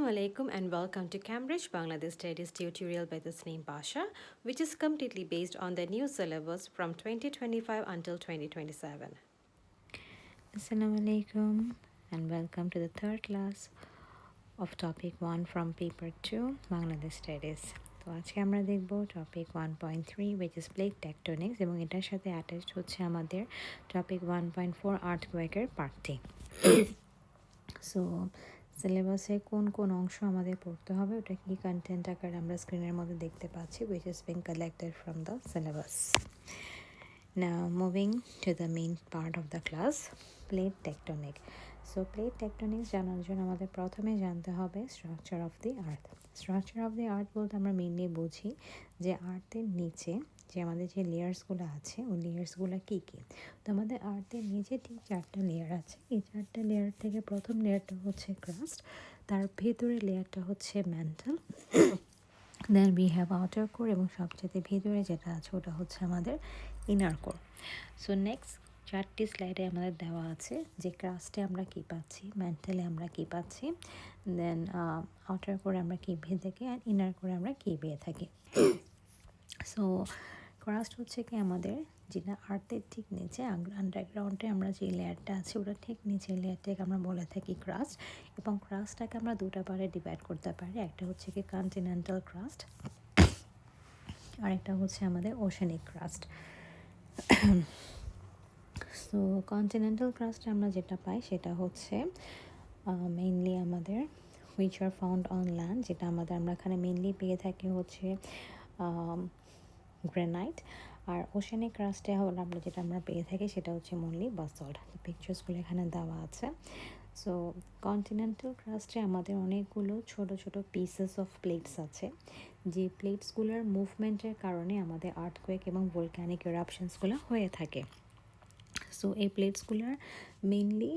Assalamu alaikum and welcome to Cambridge Bangladesh Studies tutorial by Tasneem Pasha, which is completely based on the new syllabus from 2025 until 2027. Assalamu alaikum and welcome to the third class of topic 1 from paper 2 Bangladesh Studies. তো আজকে আমরা দেখব topic 1.3 which is plate tectonics এবং এটার সাথে attached হচ্ছে আমাদের topic 1.4 আর্থকোয়েকের পার্টটি। So সিলেবাসে কোন কোন অংশ আমাদের পড়তে হবে ওটা কি কন্টেন্ট আকারে আমরা স্ক্রিনের মধ্যে দেখতে পাচ্ছি which is being collected from the syllabus. Now moving to the main part of the class, plate tectonic. So plate tectonics জানার জন্য আমাদের প্রথমে জানতে হবে structure of the earth. Structure of the earth বলতে আমরা মেনলি বুঝি যে আর্থের নিচে যে আমাদের যে লেয়ার্সগুলো আছে ওই লেয়ার্সগুলো কী কী। তো আমাদের আর্থের নিচে ঠিক 4টা লেয়ার আছে। এই 4টা লেয়ার থেকে প্রথম লেয়ারটা হচ্ছে ক্রাস্ট, তার ভেতরে লেয়ারটা হচ্ছে mantle, then we have outer core এবং সবচেয়ে ভিতরে যেটা আছে ওটা হচ্ছে আমাদের ইনার কোর। সো নেক্সট 4টি স্লাইডে আমাদের দেওয়া আছে যে ক্রাস্টে আমরা কী পাচ্ছি, ম্যান্টেলে আমরা কী পাচ্ছি, দেন আউটার কোরে আমরা কী পেয়ে থাকি অ্যান্ড ইনার কোরে আমরা কী পেয়ে থাকি। সো ক্রাস্ট হচ্ছে কি আমাদের যেটা আর্থের ঠিক নিচে আন্ডারগ্রাউন্ডে আমরা যে লেয়ারটা আছে ওটা ঠিক নিচের লেয়ারটাকে আমরা বলে থাকি ক্রাস্ট, এবং ক্রাস্টটাকে আমরা দুটো পারে ডিভাইড করতে পারি। একটা হচ্ছে কি কন্টিনেন্টাল ক্রাস্ট, আরেকটা হচ্ছে আমাদের ওশেনিক ক্রাস্ট। সো কন্টিনেন্টাল ক্রাস্টে আমরা যেটা পাই সেটা হচ্ছে মেইনলি আমাদের which are found on land, যেটা আমরা এখানে মেইনলি পেয়ে থাকি হচ্ছে গ্রানাইট, আর ওশেনিক ক্রাস্টে আমরা যেটা পেয়ে থাকি সেটা হচ্ছে মনলি বাসল্ট। পিকচার্সগুলো এখানে দেওয়া আছে। সো কন্টিনেন্টাল ক্রাস্টে আমাদের অনেকগুলো ছোট ছোট পিসেস অফ প্লেটস আছে, যে প্লেটসগুলোর মুভমেন্টের কারণে আমাদের আর্থকোয়েক এবং ভলক্যানিক এরাপশনসগুলো হয়ে থাকে। সো এই প্লেটসগুলোর মেইনলি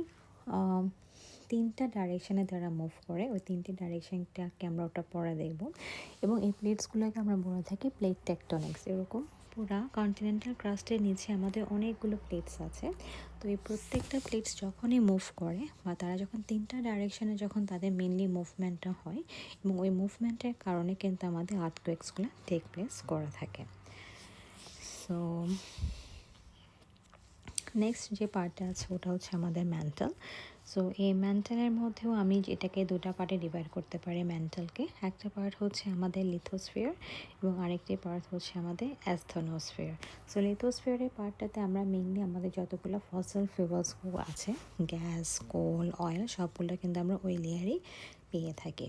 3টা ডাইরেকশানে তারা মুভ করে, ওই 3টি ডাইরেকশানটাকে আমরা ওটা পরে দেখব, এবং এই প্লেটসগুলোকে আমরা বলে থাকি প্লেট টেকটনিক্স। এরকম পুরা কন্টিনেন্টাল ক্রাস্টের নিচে আমাদের অনেকগুলো প্লেটস আছে। তো এই প্রত্যেকটা প্লেটস যখনই মুভ করে বা তারা যখন 3টা ডাইরেকশানে যখন তাদের মেনলি মুভমেন্টটা হয়, এবং ওই মুভমেন্টের কারণে কিন্তু আমাদের আর্থকোয়েকসগুলো টেক প্লেস করে থাকে। সো নেক্সট যে পার্টটা আছে ওটা হচ্ছে আমাদের ম্যান্টাল। সো এই ম্যান্টালের মধ্যেও আমি এটাকে দুটা পার্টে ডিভাইড করতে পারি ম্যান্টালকে। একটা পার্ট হচ্ছে আমাদের লিথোস্ফিয়ার এবং আরেকটি পার্ট হচ্ছে আমাদের অ্যাস্থনোস্ফিয়ার। সো লিথোস্ফিয়ারের পার্টটাতে আমরা মেইনলি আমাদের যতগুলো ফসিল ফিউয়েলস আছে, গ্যাস, কোল, অয়েল, সবগুলো কিন্তু আমরা ওই লেয়ারেই পেয়ে থাকি।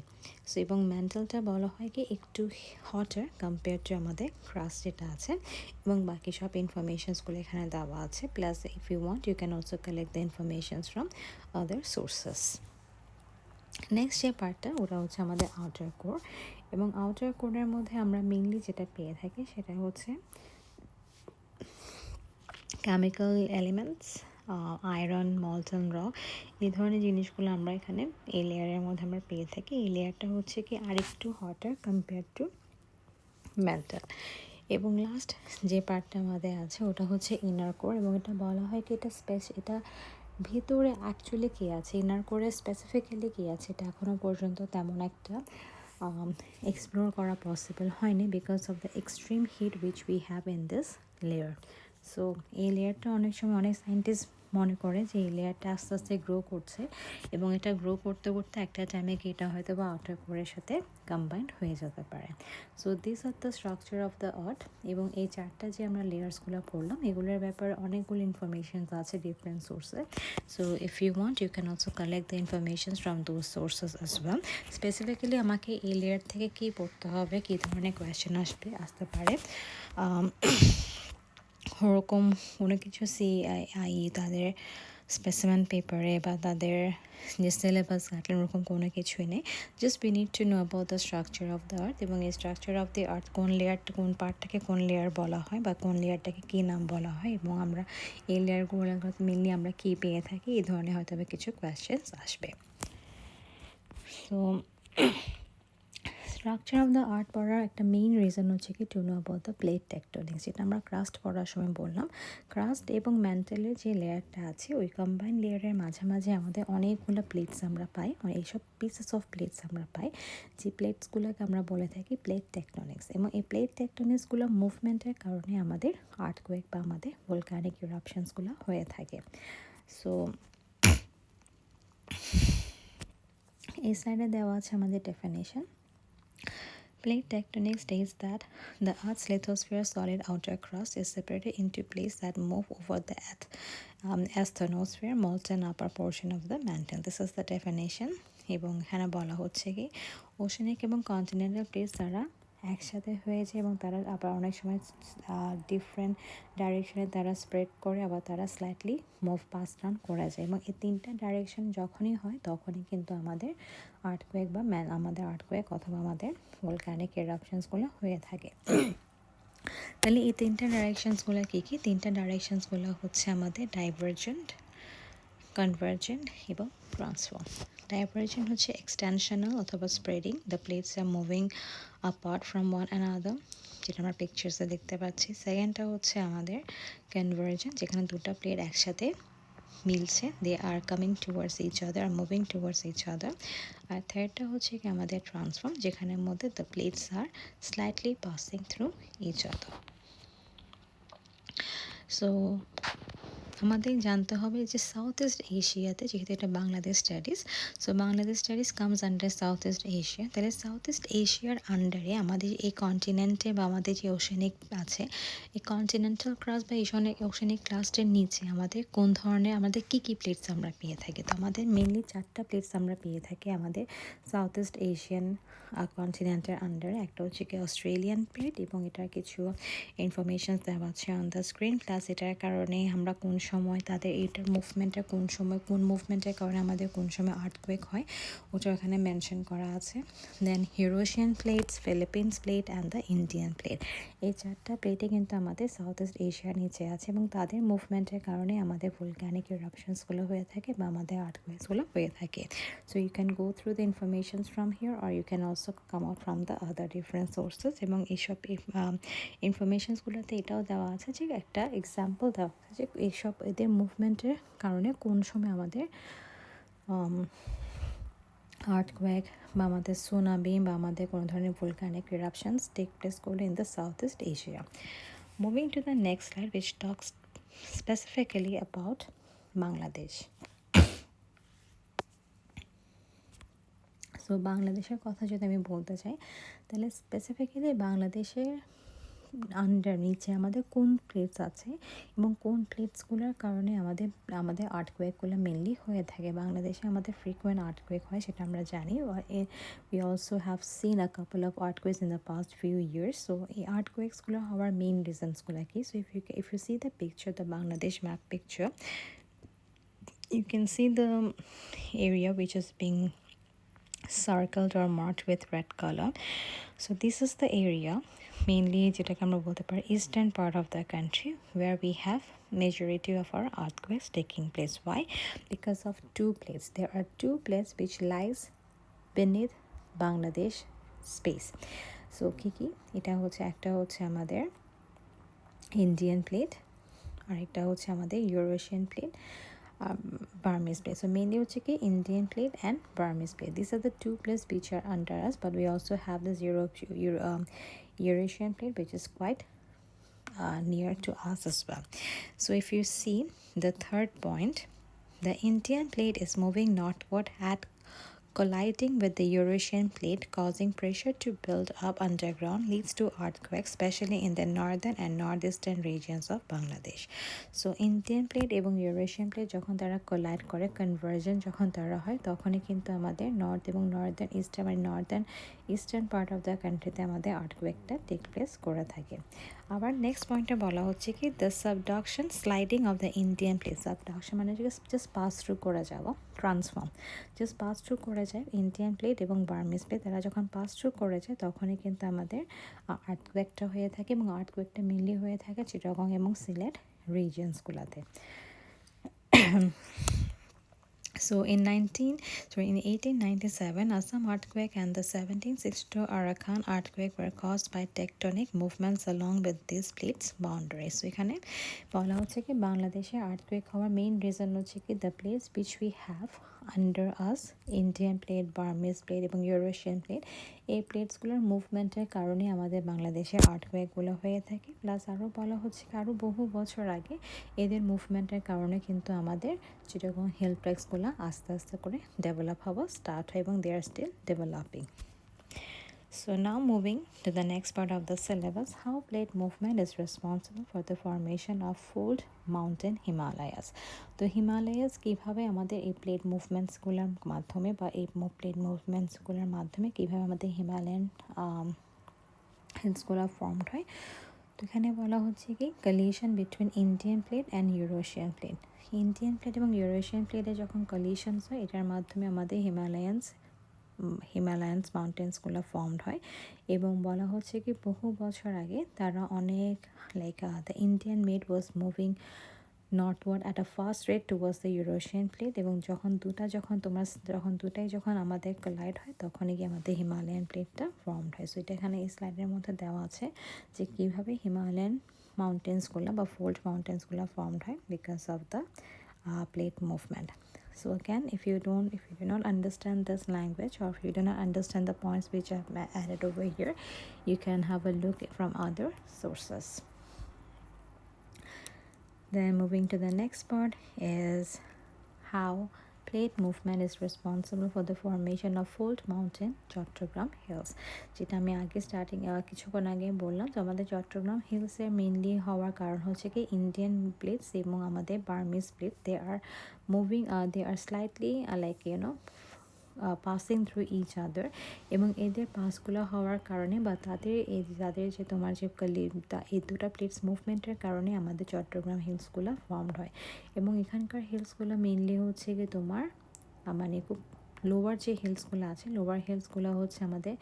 সো এবং ম্যান্টালটা বলা হয় কি একটু হটার কম্পেয়ার টু আমাদের ক্রাস্ট যেটা আছে, এবং বাকি সব ইনফরমেশনসগুলো এখানে দেওয়া আছে। Plus if you want you can also collect the informations from other sources. Next যে পার্টটা ওটা হচ্ছে আমাদের আউটার কোর, এবং আউটার কোরের মধ্যে আমরা মেইনলি যেটা পেয়ে থাকি সেটা হচ্ছে কেমিক্যাল এলিমেন্টস, আয়রন, মলটন রক, এই ধরনের জিনিসগুলো আমরা এখানে এই লেয়ারের মধ্যে আমরা পেয়ে থাকি। এই লেয়ারটা হচ্ছে কি আরেকটু হটার কম্পেয়ার টু মেটাল। এবং লাস্ট যে পার্টটা আমাদের আছে ওটা হচ্ছে ইনার কোর, এবং এটা বলা হয় কি এটা ভিতরে অ্যাকচুয়ালি কী আছে, ইনার কোরে স্পেসিফিক্যালি কী আছে এটা এখনও পর্যন্ত তেমন একটা এক্সপ্লোর করা পসিবল হয়নি because of the extreme heat which we have in this layer. So এই লেয়ারটা অনেক সময় অনেক সায়েন্টিস্ট মনে করে যে এই লেয়ারটা আস্তে আস্তে গ্রো করছে, এবং এটা গ্রো করতে করতে একটা টাইমে কি এটা হয়তো বা আউটার কোরের সাথে কম্বাইন্ড হয়ে যেতে পারে। So this are the structure of the earth. এবং এই 4টা যে আমরা লেয়ার্সগুলো পড়লাম এগুলোর ব্যাপারে অনেকগুলো ইনফরমেশনস আছে ডিফারেন্ট সোর্সে। So if you want you can also collect the informations from those sources as well. Specifically আমাকে এই লেয়ার থেকে কী পড়তে হবে, কী ধরনের কোয়েশ্চেন আসতে পারে, ওরকম কোনো কিছু সিআইআই তাদের স্পেসিমেন পেপারে বা তাদের যে সিলেবাস ঘাটলেন ওরকম কোনো কিছুই নেই। Just we need to know about the structure of the earth, এবং এই স্ট্রাকচার অফ দ্য আর্থ কোন লেয়ারটা কোন পার্টটাকে কোন লেয়ার বলা হয় বা কোন লেয়ারটাকে কী নাম বলা হয়, এবং আমরা এই লেয়ারগুলো মেনলি আমরা কী পেয়ে থাকি, এই ধরনের হয়তো কিছু কোয়েশ্চেন্স আসবে। So structure of the earth পড়ার একটা মেইন রিজন হচ্ছে কি to know about the plate tectonics, যেটা আমরা ক্রাস্ট পড়ার সময় বললাম। ক্রাস্ট এবং ম্যান্টেলের যে লেয়ারটা আছে ওই কম্বাইন লেয়ারের মাঝামাঝি আমাদের অনেকগুলো প্লেটস আমরা পাই, এইসব পিসেস অফ প্লেটস আমরা পাই, যে প্লেটসগুলোকে আমরা বলে থাকি প্লেট টেকটনিক্স। এবং এই প্লেট টেকটনিক্সগুলো মুভমেন্টের কারণে আমাদের আর্থকোয়েক বা আমাদের ভলকানিক ইরাপশনসগুলো হয়ে থাকে। সো এই সাইডে দেওয়া আছে আমাদের definition. Plate tectonics states that the Earth's lithosphere solid outer crust is separated into plates that move over the asthenosphere, molten upper portion of the mantle. This is the definition. এবং এখানে বলা হচ্ছে কি ওশেনিক এবং continental plates দ্বারা একসাথে হয়েছে এবং তারা আবার অনেক সময় ডিফারেন্ট ডাইরেকশনে তারা স্প্রেড করে, আবার তারা স্লাইটলি মুভ পাস ডাউন করা যায়। এবং এই তিনটা ডাইরেকশন যখনই হয় তখনই কিন্তু আমাদের আর্থকোয়েক বা আমাদের আর্থকোয়েক অথবা আমাদের ভলকানিক এরাপশনসগুলো হয়ে থাকে। তাহলে এই তিনটা ডাইরেকশনসগুলো কী কী? তিনটা ডাইরেকশনসগুলো হচ্ছে আমাদের ডাইভারজেন্ট, কনভার্জেন্ট এবং ট্রান্সফর্ম। ডাইভারজেন্ট হচ্ছে এক্সটেনশনাল অথবা spreading, the plates are moving apart from one another, যেটা আমরা পিকচার্সে দেখতে পাচ্ছি। সেকেন্ডটা হচ্ছে আমাদের কনভার্জেন্ট, যেখানে দুটো প্লেট একসাথে মিলছে, they are coming towards each other, are moving towards each other. আর থার্ডটা হচ্ছে কি আমাদের ট্রান্সফর্ম, যেখানের মধ্যে the plates are slightly passing through each other. So আমাদের জানতে হবে যে সাউথ ইস্ট এশিয়াতে, যেহেতু এটা Bangladesh studies, so Bangladesh studies comes under South East Asia. তাহলে সাউথ ইস্ট এশিয়ার আন্ডারে আমাদের এই কন্টিনেন্টে বা আমাদের যে ওশেনিক আছে, এই কন্টিনেন্টাল ক্রাস্ট বা ওশেনিক ক্রাস্টের নিচে আমাদের কোন ধরনের, আমাদের কী কী প্লেটস আমরা পেয়ে থাকি? তো আমাদের মেনলি 4টা প্লেটস আমরা পেয়ে থাকি আমাদের সাউথ ইস্ট এশিয়ান কন্টিনেন্টের আন্ডারে। একটা হচ্ছে কি অস্ট্রেলিয়ান প্লেট, এবং এটার কিছু ইনফরমেশন দেওয়া আছে অন দ্য স্ক্রিন, প্লাস এটার কারণে আমরা কোন সময় তাদের এটার মুভমেন্টের কোন সময় কোন মুভমেন্টের কারণে আমাদের কোন সময় আর্থকোয়েক হয় ওটা এখানে মেনশন করা আছে। Then Eurasian plates, Philippines plate and the Indian plate, এই 4টা প্লেটে কিন্তু আমাদের সাউথ ইস্ট এশিয়ার নিচে আছে, এবং তাদের মুভমেন্টের কারণে আমাদের ভলকানিক ইরাপশনসগুলো হয়ে থাকে বা আমাদের আর্থকোয়েকসগুলো হয়ে থাকে। So you can go through the informations from here, or you can also come out from the other different sources. এবং এইসব ইনফরমেশনসগুলোতে এটাও দেওয়া আছে যে একটা এক্সাম্পল দেওয়া আছে যে এইসব এদের মুভমেন্টের কারণে কোন সময় আমাদের আর্থকোয়েক বা আমাদের সুনামি বা আমাদের কোনো ধরনের ভলকানিক ইরাপশনস টেক প্লেস করলে in the south East Asia. Moving to the next slide which talks specifically about Bangladesh. So বাংলাদেশের কথা যদি আমি বলতে চাই, তাহলে স্পেসিফিক্যালি বাংলাদেশের নিচে আমাদের কোন প্লেটস আছে এবং কোন প্লেটসগুলোর কারণে আমাদের আর্থকোয়েকগুলো মেনলি হয়ে থাকে। বাংলাদেশে আমাদের ফ্রিকোয়েন্ট আর্থকোয়েক হয়, সেটা আমরা জানি। We also have seen a couple of earthquakes in the past few years. So এই আর্থকোয়েকসগুলো হওয়ার মেইন রিজনসগুলো কি? So if you see the picture, the Bangladesh map picture, you can see the area which is being circled or marked with red color. So this is the area mainly যেটাকে আমরা বলতে পারি eastern part of the country where we have majority of our earthquakes taking place. Why? Because of two plates. There are two plates which lies beneath Bangladesh space. So কি কি? এটা হচ্ছে একটা হচ্ছে আমাদের ইন্ডিয়ান প্লেট, আর একটা হচ্ছে আমাদের Eurasian plate, Burmese plate. So mainly হচ্ছে কি Indian plate and Burmese plate. These are the two plates which are under us, but we also have this Eurasian plate which is quite near to us as well. So if you see the third point, the Indian plate is moving northward at colliding with the Eurasian plate, causing pressure to build up underground, leads to earthquakes, especially in the northern and northeastern regions of Bangladesh. So Indian plate এবং Eurasian plate যখন তারা collide করে, conversion যখন তারা হয়, তখনই কিন্তু আমাদের নর্থ এবং নর্দার্ন ইস্টার্ন মানে Northern eastern part of the কান্ট্রিতে আমাদের আর্থকোয়েকটা টেক প্লেস করে থাকে। আবার নেক্সট পয়েন্টে বলা হচ্ছে কি the subduction sliding of the Indian plate. Subduction মানে জাস্ট পাস থ্রু করে যাওয়া, ট্রান্সফর্ম, জাস্ট পাস থ্রু করে যায় ইন্ডিয়ান প্লেট এবং বার্মিজ প্লেট, তারা যখন পাস থ্রু করে যায় তখনই কিন্তু আমাদের আর্থকোয়েকটা হয়ে থাকে, এবং আর্থকোয়েকটা মেনলি হয়ে থাকে চিটাগং এবং Sylhet রিজিয়ন্সগুলোতে। So in 1897, Assam earthquake and the 1762 Arakan earthquake were caused by tectonic movements along with these plates boundaries. So এখানে বলা হচ্ছে কি বাংলাদেশে আর্থকুয়েক হওয়ার মেইন রিজন হচ্ছে কি the plates which we have under us, Indian plate, Burmese plate এবং Eurasian plate, এই প্লেটসগুলোর মুভমেন্টের কারণে আমাদের বাংলাদেশে আর্থকুয়েকগুলো হয়ে থাকে। প্লাস আরও বলা হচ্ছে কি আরও বহু বছর আগে এদের মুভমেন্টের কারণে কিন্তু আমাদের যেরকম হিল ট্রেক্সগুলো আস্তে আস্তে করে ডেভেলপ হওয়া স্টার্ট হয় এবং they are still developing. So now moving to the next part of the syllabus, how plate movement is responsible for the formation of fold mountain Himalayas. তো হিমালয়াস কীভাবে আমাদের এই প্লেট মুভমেন্টসগুলোর মাধ্যমে বা এই প্লেট মুভমেন্টসগুলোর মাধ্যমে কীভাবে আমাদের হিমালয়ান হিলসগুলো ফর্মড হয়। তো এখানে বলা হচ্ছে কি collision between Indian plate and Eurasian plate, Indian plate এবং ইউরোশিয়ান প্লেটে যখন কলিশনস হয় এটার মাধ্যমে আমাদের হিমালয়ানস মাউন্টেন্সগুলো ফর্মড হয় এবং বলা হচ্ছে কি বহু বছর আগে তারা অনেক like the Indian made was moving northward at a fast rate towards the Eurasian plate, এবং যখন দুটাই যখন আমাদের কলাইড হয় তখনই গিয়ে আমাদের হিমালয়ান প্লেটটা ফর্মড হয়। সো এটা এখানে এই স্লাইডের মধ্যে দেওয়া আছে যে কীভাবে হিমালয়ান মাউন্টেন্সগুলো বা ফোল্ড মাউন্টেন্সগুলো ফর্মড হয় because of the plate movement. So again, if you do not understand this language, or if you do not understand the points which I've added over here, you can have a look from other sources. Then moving to the next part is how plate movement is responsible for the formation of fold mountain Chittagong hills, যেটা আমি আগে কিছুক্ষণ আগে বললাম। তো আমাদের Chittagong হিলসের mainly হওয়ার কারণ হচ্ছে কি ইন্ডিয়ান প্লেটস এবং আমাদের Burmese plate they are slightly like passing through each other, এবং এদের পাসগুলো হওয়ার কারণে বা তাদের যে তোমার যে এই দুটো প্লেটস মুভমেন্টের কারণে আমাদের চট্টগ্রাম হিলসগুলো ফর্মড হয়। এবং এখানকার হিলসগুলো মেইনলি হচ্ছে কি তোমার মানে খুব লোয়ার যে হিলসগুলো আছে, লোয়ার হিলসগুলো হচ্ছে আমাদের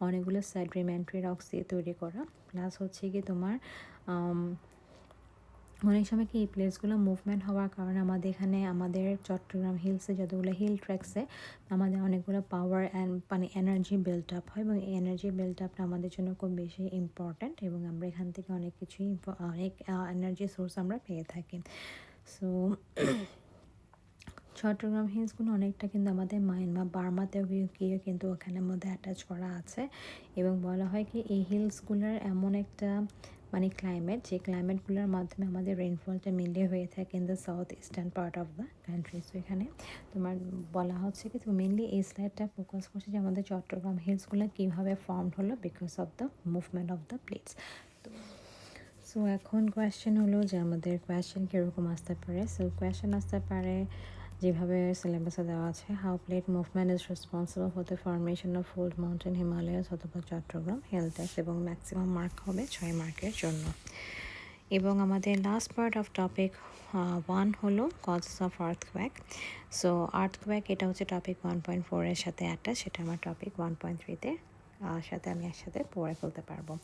অনেকগুলো সেডিমেন্টারি রক্স দিয়ে তৈরি করা, প্লাস হচ্ছে কি তোমার অনেক সময় কি এই প্লেসগুলো মুভমেন্ট হওয়ার কারণে আমাদের এখানে আমাদের চট্টগ্রাম হিলসে যতগুলো হিল ট্র্যাকসে আমাদের অনেকগুলো পাওয়ার অ্যান্ড মানে এনার্জি বিল্ড আপ হয়, এবং এই এনার্জি বিল্ড আপটা আমাদের জন্য খুব বেশি ইম্পর্ট্যান্ট, এবং আমরা এখান থেকে অনেক এনার্জি সোর্স আমরা পেয়ে থাকি। সো চট্টগ্রাম হিলসগুলো অনেকটা কিন্তু আমাদের মায়ানমার বার্মাতেও গিয়ে কিন্তু ওখানের মধ্যে অ্যাটাচ করা আছে, এবং বলা হয় কি এই হিলসগুলোর এমন একটা মানে ক্লাইমেট, যে ক্লাইমেটগুলোর মাধ্যমে আমাদের রেনফলটা মেনলি হয়ে থাকে in the south eastern part of the country. So এখানে তোমার বলা হচ্ছে কি তো মেনলি এই স্লাইডটা ফোকাস করছে যে আমাদের চট্টগ্রাম হিলসগুলো কীভাবে ফর্মড হলো because of the movement of the plates. So এখন কোয়েশ্চেন হলো যে আমাদের কোয়েশ্চেন কীরকম আসতে পারে। সো কোয়েশ্চেন আসতে পারে যেভাবে সিলেবাসে দেওয়া আছে, how plate movement is responsible for the formation of fold mountain Himalayas অথবা চট্টগ্রাম হিল ট্র্যাকস, এবং ম্যাক্সিমাম মার্ক হবে 6 মার্কের জন্য। এবং আমাদের লাস্ট পার্ট অফ টপিক 1 হলো causes of earthquake. So earthquake এটা হচ্ছে টপিক 1.4 এর সাথে অ্যাটাচ, সেটা আমার টপিক 1.3-তে সাথে আমি একসাথে পড়ে ফেলতে পারবো।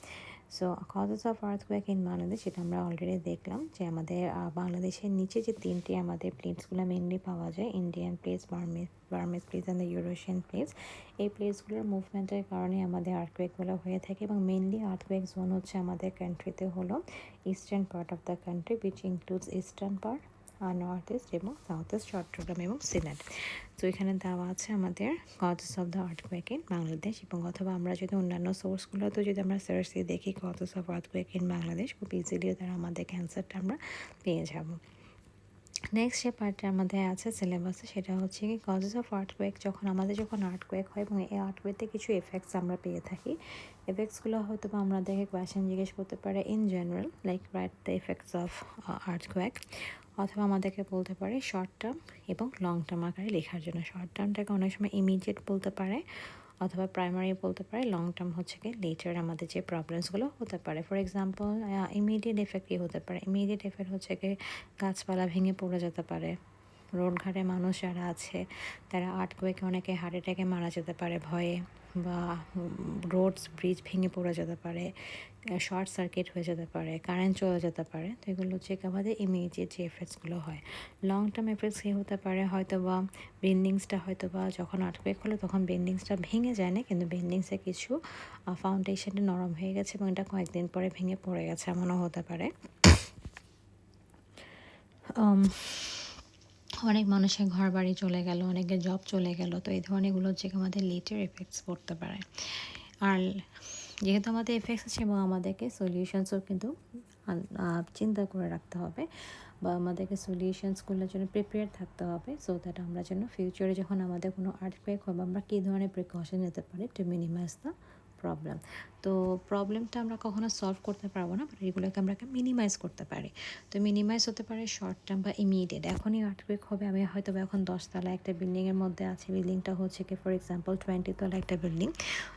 So causes of earthquake in Bangladesh, সেটা আমরা অলরেডি দেখলাম যে আমাদের বাংলাদেশের নিচে যে তিনটি আমাদের প্লেটসগুলো মেনলি পাওয়া যায়, Indian plates, Burmese plates and the Eurasian plates, এই প্লেটসগুলোর মুভমেন্টের কারণে আমাদের আর্থকুয়েকগুলো হয়ে থাকে, এবং মেনলি আর্থকুয়েক জোন হচ্ছে আমাদের কান্ট্রিতে হলো eastern part of the country which includes eastern part, north east এবং সাউথ ইস্ট, চট্টগ্রাম এবং সিলেট। তো এখানে দেওয়া আছে আমাদের causes of the earthquake in Bangladesh, এবং অথবা আমরা যদি অন্যান্য সোর্সগুলোতে যদি আমরা সার্চ দিয়ে দেখি causes of earthquake in Bangladesh, খুব ইজিলি তারা আমাদের অ্যান্সারটা আমরা পেয়ে যাব। নেক্সট যে পার্টটা আমাদের আছে সিলেবাসে, সেটা হচ্ছে কি কজেস অফ আর্থকুয়েক, যখন আর্থকুয়েক হয় এবং এই আর্থকুয়েকতে কিছু এফেক্টস আমরা পেয়ে থাকি, এফেক্টসগুলো হয়তো বা আমাদেরকে কোয়েশ্চেন জিজ্ঞেস করতে পারে in general like write the effects of earthquake, অথবা আমাদেরকে বলতে পারে শর্ট টার্ম এবং লং টার্ম আকারে লেখার জন্য। শর্ট টার্মটাকে অনেক সময় ইমিডিয়েট বলতে পারে অথবা প্রাইমারি বলতে পারে, লং টার্ম হচ্ছে কি লেটার আমাদের যে প্রবলেমসগুলো হতে পারে। ফর এক্সাম্পল ইমিডিয়েট এফেক্ট কী হতে পারে, ইমিডিয়েট এফেক্ট হচ্ছে কি গাছপালা ভেঙে পড়ে যেতে পারে, রোডঘাটে মানুষ যারা আছে তারা আর্থকুয়েকে অনেকে হার্ট অ্যাটাকে মারা যেতে পারে ভয়ে, বা রোডস ব্রিজ ভেঙে পড়ে যেতে পারে, শর্ট সার্কিট হয়ে যেতে পারে, কারেন্ট চলে যেতে পারে। তো এগুলো হচ্ছে আমাদের ইমিডিয়েট যে এফেক্টসগুলো হয়। লং টার্ম এফেক্টস কী হতে পারে, হয়তো বা বিল্ডিংসটা হয়তো বা যখন আর্থকুয়েক হলো তখন বিল্ডিংসটা ভেঙে যায় না, কিন্তু বিল্ডিংসে কিছু ফাউন্ডেশনটা নরম হয়ে গেছে এবং এটা কয়েকদিন পরে ভেঙে পড়ে গেছে, এমনও হতে পারে। অনেক মানুষের ঘর বাড়ি চলে গেল, অনেকের জব চলে গেল। তো এই ধরনেরগুলো হচ্ছে আমাদের লেটার এফেক্টস পড়তে পারে। আর যেহেতু আমাদের এফেক্টস আছে এবং আমাদেরকে সলিউশনসও কিন্তু চিন্তা করে রাখতে হবে, বা আমাদেরকে সলিউশনসগুলোর জন্য প্রিপেয়ার থাকতে হবে, সো দ্যাট আমরা যেন ফিউচারে যখন আমাদের কোনো আর্থকুয়েক হবে আমরা কী ধরনের প্রিকশন নিতে পারি টু মিনিমাইজ দ্য প্রবলেম। তো প্রবলেমটা আমরা কখনো সলভ করতে পারবো না, বাট এগুলোকে আমরা মিনিমাইজ করতে পারি। তো মিনিমাইজ হতে পারে শর্ট টার্ম বা ইমিডিয়েট। এখনই আর্থকুয়েক হবে, আমি হয়তো এখন 10তলা একটা বিল্ডিংয়ের মধ্যে আছি, বিল্ডিংটা হচ্ছে কি ফর এক্সাম্পল 20তলা একটা বিল্ডিং।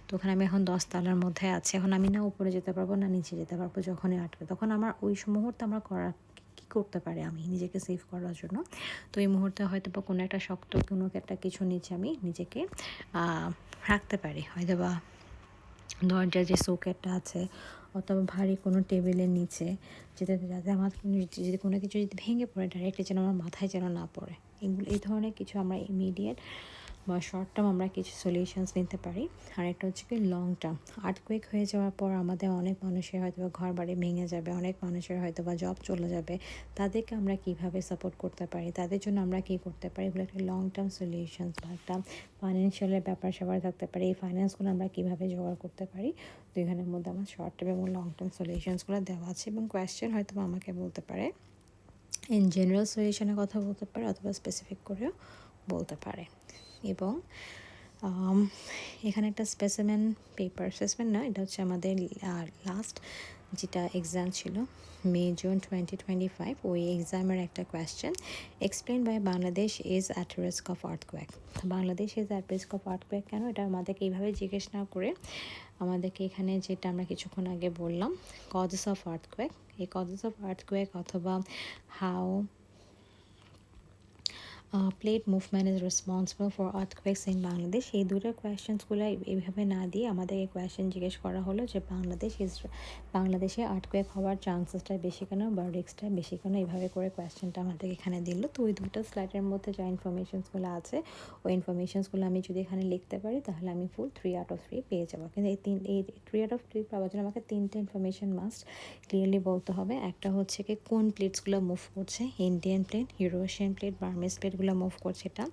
তো ওখানে আমি এখন 10তলার মধ্যে আছি, এখন আমি না উপরে যেতে পারবো না নিচে যেতে পারবো। যখনই আটকে তখন আমার ওই মুহূর্তে আমার করার কী করতে পারে আমি নিজেকে সেভ করার জন্য। তো এই মুহূর্তে হয়তো বা কোনো একটা শক্ত কোনো একটা কিছু নিচে আমি নিজেকে রাখতে পারি, হয়তো বা দরজার যে সকেটটা আছে অথবা ভারী কোনো টেবিলের নিচে, যাতে আমার যদি কোনো কিছু যদি ভেঙে পড়ে ডাইরেক্টলি যেন আমার মাথায় যেন না পড়ে। এই ধরনের কিছু আমরা ইমিডিয়েট বা শর্ট টার্ম আমরা কিছু সলিউশনস নিতে পারি। আর একটা হচ্ছে কি লং টার্ম। আর্থকুয়েক হয়ে যাওয়ার পর আমাদের অনেক মানুষের হয়তো বা ঘর বাড়ি ভেঙে যাবে, অনেক মানুষের হয়তো বা জব চলে যাবে। তাদেরকে আমরা কীভাবে সাপোর্ট করতে পারি, তাদের জন্য আমরা কী করতে পারি, এগুলো একটা লং টার্ম সলিউশনস বা একটা ফাইন্যান্সিয়ালের ব্যাপার স্যাপার থাকতে পারে। এই ফাইন্যান্সগুলো আমরা কীভাবে জোগাড় করতে পারি। তো এখানের মধ্যে আমার শর্ট টার্ম এবং লং টার্ম সলিউশনসগুলো দেওয়া আছে, এবং কোয়েশ্চেন হয়তো আমাকে বলতে পারে, ইন জেনারেল সলিউশনের কথা বলতে পারে অথবা স্পেসিফিক করেও বলতে পারে। এবং এখানে একটা স্পেসিমেন না, এটা হচ্ছে আমাদের লাস্ট যেটা এক্সাম ছিল মে-জুন 2025, ওই এক্সামের একটা question, explain why Bangladesh is at risk of earthquake. Bangladesh is at risk of earthquake কেন, এটা আমাদেরকে এইভাবে জিজ্ঞেস না করে আমাদেরকে এখানে যেটা আমরা কিছুক্ষণ আগে বললাম কজেস অফ আর্থকুয়েক, এই কজেস অফ আর্থকুয়েক অথবা how plate movement is responsible for earthquakes in Bangladesh, এই দুটো কোয়েশ্চেন্সগুলো এইভাবে না দিয়ে আমাদের এই কোয়েশ্চেন জিজ্ঞেস করা হলো যে বাংলাদেশে আর্থকুয়েক হওয়ার চান্সেসটা বেশি কেন বা রিস্কটা বেশি কেন, এইভাবে করে কোয়েশ্চেনটা আমাদের এখানে দিল। তো ওই দুটো স্লাইডের মধ্যে যা ইনফরমেশনসগুলো আছে ওই ইনফরমেশনসগুলো আমি যদি এখানে লিখতে পারি তাহলে আমি ফুল 3/3 পেয়ে যাবো। কিন্তু এই 3/3 পাওয়ার জন্য আমাকে 3টে ইনফরমেশন মাস্ট ক্লিয়ারলি বলতে হবে। একটা হচ্ছে কি কোন প্লেটসগুলো মুভ করছে, Indian plate, Eurasian plate, Burmese প্লেটগুলো মুভ করছে এটা,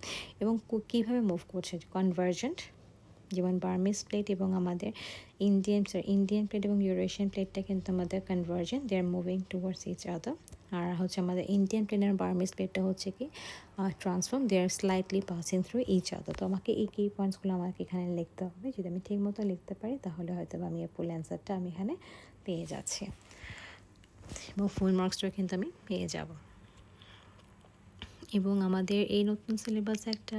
এবং কীভাবে মুভ করছে, কনভার্জেন্ট, যেমন বার্মিজ প্লেট এবং আমাদের ইন্ডিয়ান প্লেট এবং ইউরোশিয়ান প্লেটটা কিন্তু আমাদের convergent, they are moving towards each other. আর হচ্ছে আমাদের ইন্ডিয়ান প্লেট আর বার্মিজ প্লেটটা হচ্ছে কি transform, they are slightly passing through each other. তো আমাকে এই কি পয়েন্টসগুলো আমাকে এখানে লিখতে হবে, যদি আমি ঠিক মতো লিখতে পারি তাহলে হয়তো আমি ফুল অ্যান্সারটা আমি এখানে পেয়ে যাচ্ছি এবং ফুল মার্কসটাও কিন্তু আমি পেয়ে যাব। এবং আমাদের এই নতুন সিলেবাসে একটা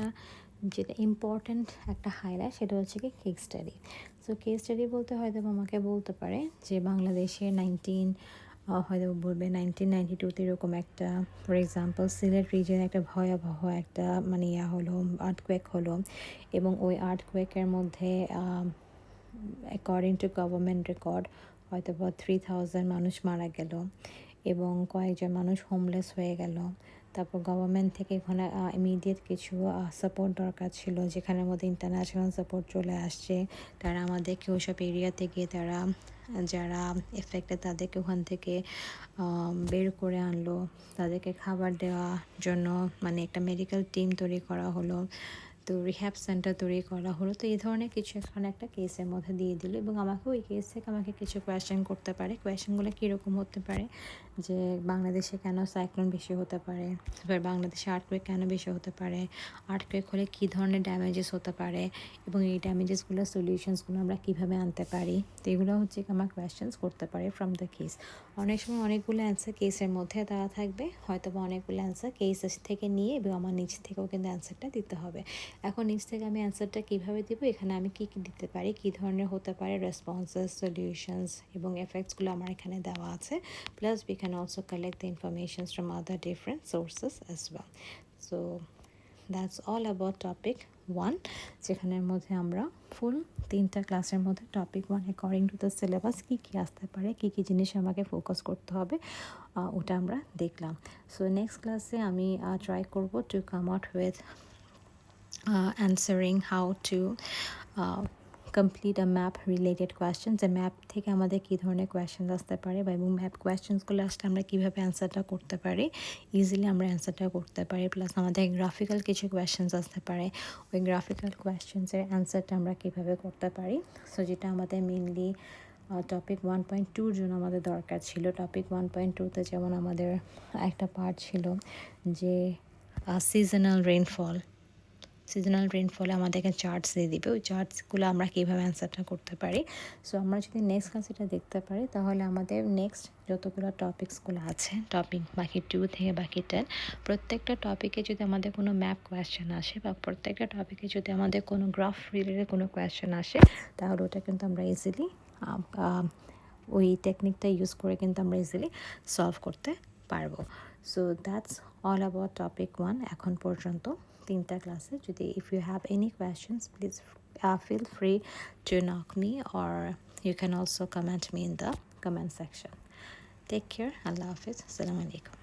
যেটা ইম্পর্ট্যান্ট একটা হাইলাইট সেটা হচ্ছে কি case study. So case study বলতে হয়তো আমাকে বলতে পারে যে বাংলাদেশে হয়তো বলবে 1992 এরকম একটা, ফর এক্সাম্পল সিলেট রিজনে একটা ভয়াবহ একটা মানে হলো আর্থকুয়েক হলো, এবং ওই আর্থকুয়েকের মধ্যে অ্যাকর্ডিং টু গভর্নমেন্ট রেকর্ড হয়তো বা 3000 মানুষ মারা গেল এবং কয়েকজন মানুষ হোমলেস হয়ে গেল। তারপর গভর্নমেন্ট থেকে এখানে ইমিডিয়েট কিছু সাপোর্ট দরকার ছিল, যেখানের মধ্যে ইন্টারন্যাশনাল সাপোর্ট চলে আসছে। তারা আমাদেরকে ওইসব এরিয়াতে গিয়ে তারা যারা এফেক্টেড তাদেরকে ওখান থেকে বের করে আনলো, তাদেরকে খাবার দেওয়ার জন্য মানে একটা মেডিকেল টিম তৈরি করা হলো, তো রিহ্যাব সেন্টার তৈরি করা হলো। তো এই ধরনের কিছু এখানে একটা কেসের মধ্যে দিয়ে দিল, এবং আমাকে ওই কেস থেকে আমাকে কিছু কোয়েশ্চেন করতে পারে। কোয়েশ্চেনগুলো কীরকম হতে পারে, যে বাংলাদেশে কেন সাইক্লোন বেশি হতে পারে, এবার বাংলাদেশে আর্থকুয়েক কেন বেশি হতে পারে, আর্থকুয়েক হলে কী ধরনের ড্যামেজেস হতে পারে, এবং এই ড্যামেজেসগুলোর সলিউশনসগুলো আমরা কীভাবে আনতে পারি। তো এগুলো হচ্ছে আমার কোয়েশ্চেন্স করতে পারে ফ্রম দ্য কেস। অনেক সময় অনেকগুলো অ্যান্সার কেসের মধ্যে দেওয়া থাকবে, হয়তো বা অনেকগুলো অ্যান্সার কেস থেকে নিয়ে এবং আমার নিচ থেকেও কিন্তু অ্যান্সারটা দিতে হবে। এখন নিচ থেকে আমি অ্যান্সারটা কীভাবে দিব, এখানে আমি কী কী দিতে পারি, কী ধরনের হতে পারে রেসপন্সেস, সলিউশনস এবং এফেক্টসগুলো আমার এখানে দেওয়া আছে। Plus we can also collect the information from other different sources as well. So that's all about topic 1, যেখানের মধ্যে আমরা ফুল 3টা ক্লাসের মধ্যে topic 1 according to the syllabus কী কী আসতে পারে, কী কী জিনিস আমাকে ফোকাস করতে হবে, ওটা আমরা দেখলাম। সো নেক্সট ক্লাসে আমি ট্রাই করব to come out with answering how to complete a map related questions, যে ম্যাপ থেকে আমাদের কী ধরনের কোয়েশ্চেন আসতে পারে বা এবং ম্যাপ কোয়েশ্চেন্সগুলো আসলে আমরা কীভাবে অ্যান্সারটা করতে পারি, ইজিলি আমরা অ্যান্সারটা করতে পারি, প্লাস আমাদের গ্রাফিক্যাল কিছু কোয়েশ্চেন্স আসতে পারে, ওই গ্রাফিক্যাল কোয়েশ্চেন্সের অ্যান্সারটা আমরা কীভাবে করতে পারি। সো যেটা আমাদের মেনলি টপিক 1.2 জন্য আমাদের দরকার ছিল। টপিক 1.2তে যেমন আমাদের একটা পার্ট ছিল যে সিজনাল রেইনফলে আমাদেরকে চার্টস দিয়ে দিবে, ওই চার্টসগুলো আমরা কীভাবে অ্যান্সারটা করতে পারি। সো আমরা যদি নেক্সট ক্লাস এটা দেখতে পারি তাহলে আমাদের নেক্সট যতগুলো টপিকসগুলো আছে, টপিক বাকি 2 থেকে বাকি 10, প্রত্যেকটা টপিকে যদি আমাদের কোনো ম্যাপ কোয়েশ্চেন আসে বা প্রত্যেকটা টপিকে যদি আমাদের কোনো গ্রাফ রিলেটেড কোনো কোয়েশ্চেন আসে, তাহলে ওটা কিন্তু আমরা ইজিলি ওই টেকনিকটা ইউজ করে কিন্তু আমরা ইজিলি সলভ করতে পারবো। So that's all about topic 1 এখন পর্যন্ত 3টা ক্লাসে। যদি if you have any questions please feel free to knock me or you can also comment me in the comment section. Take care. Allah Hafiz. Assalamu alaikum.